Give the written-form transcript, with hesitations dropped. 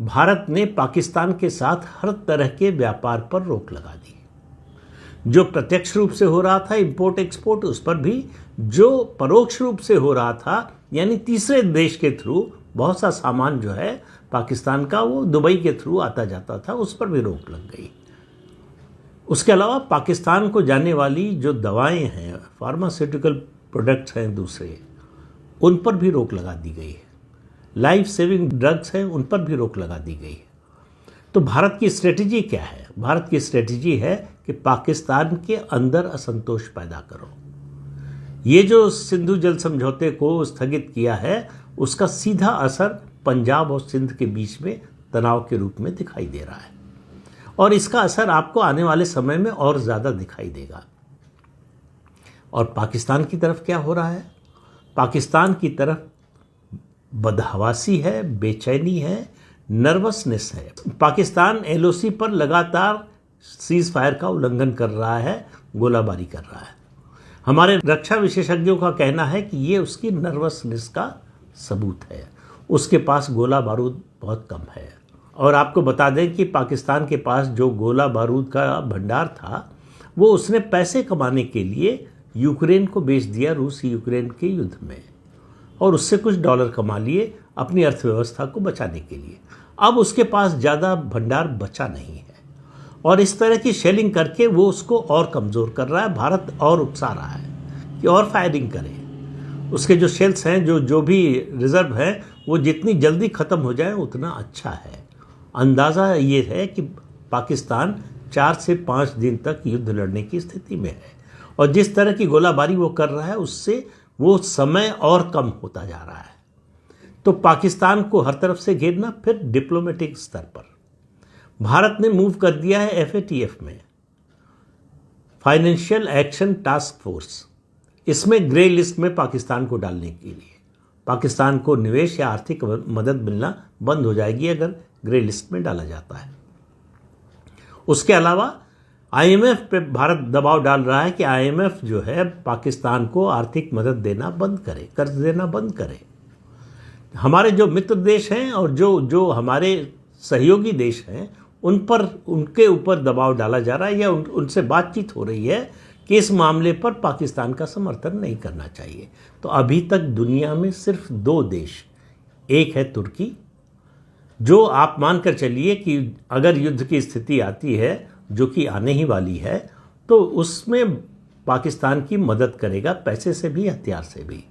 भारत ने पाकिस्तान के साथ हर तरह के व्यापार पर रोक लगा दी। जो प्रत्यक्ष रूप से हो रहा था इंपोर्ट एक्सपोर्ट, उस पर भी, जो परोक्ष रूप से हो रहा था यानी तीसरे देश के थ्रू बहुत सा सामान जो है पाकिस्तान का वो दुबई के थ्रू आता जाता था, उस पर भी रोक लग गई। उसके अलावा पाकिस्तान को जाने वाली जो दवाएं हैं, फार्मास्यूटिकल प्रोडक्ट्स हैं दूसरे, उन पर भी रोक लगा दी गई है। लाइफ सेविंग ड्रग्स हैं, उन पर भी रोक लगा दी गई है। तो भारत की स्ट्रेटजी क्या है? भारत की स्ट्रेटजी है कि पाकिस्तान के अंदर असंतोष पैदा करो। ये जो सिंधु जल समझौते को स्थगित किया है, उसका सीधा असर पंजाब और सिंध के बीच में तनाव के रूप में दिखाई दे रहा है, और इसका असर आपको आने वाले समय में और ज़्यादा दिखाई देगा। और पाकिस्तान की तरफ क्या हो रहा है? पाकिस्तान की तरफ बदहवासी है, बेचैनी है, नर्वसनेस है। पाकिस्तान एलओसी पर लगातार सीज फायर का उल्लंघन कर रहा है, गोलाबारी कर रहा है। हमारे रक्षा विशेषज्ञों का कहना है कि ये उसकी नर्वसनेस का सबूत है। उसके पास गोला बारूद बहुत कम है। और आपको बता दें कि पाकिस्तान के पास जो गोला बारूद का भंडार था, वो उसने पैसे कमाने के लिए यूक्रेन को बेच दिया, रूस यूक्रेन के युद्ध में, और उससे कुछ डॉलर कमा लिए अपनी अर्थव्यवस्था को बचाने के लिए। अब उसके पास ज़्यादा भंडार बचा नहीं है, और इस तरह की शेलिंग करके वो उसको और कमज़ोर कर रहा है। भारत और उकसा रहा है कि और फायरिंग करे। उसके जो शेल्स हैं, जो भी रिज़र्व हैं, वो जितनी जल्दी ख़त्म हो जाए उतना अच्छा है। अंदाज़ा ये है कि पाकिस्तान 4 से 5 दिन तक युद्ध लड़ने की स्थिति में है, और जिस तरह की गोलाबारी वो कर रहा है उससे वो समय और कम होता जा रहा है। तो पाकिस्तान को हर तरफ से घेरना। फिर डिप्लोमेटिक स्तर पर भारत ने मूव कर दिया है एफएटीएफ में, फाइनेंशियल एक्शन टास्क फोर्स। इसमें ग्रे लिस्ट में पाकिस्तान को डालने के लिए पाकिस्तान को निवेश या आर्थिक मदद मिलना बंद हो जाएगी अगर ग्रे लिस्ट में डाला जाता है। उसके अलावा आईएमएफ पे भारत दबाव डाल रहा है कि आईएमएफ जो है पाकिस्तान को आर्थिक मदद देना बंद करे, कर्ज देना बंद करे। हमारे जो मित्र देश हैं और जो हमारे सहयोगी देश हैं, उनके ऊपर दबाव डाला जा रहा है, या उनसे बातचीत हो रही है कि इस मामले पर पाकिस्तान का समर्थन नहीं करना चाहिए। तो अभी तक दुनिया में सिर्फ 2 देश, एक है तुर्की, जो आप मानकर चलिए कि अगर युद्ध की स्थिति आती है, जो कि आने ही वाली है, तो उसमें पाकिस्तान की मदद करेगा, पैसे से भी, हथियार से भी।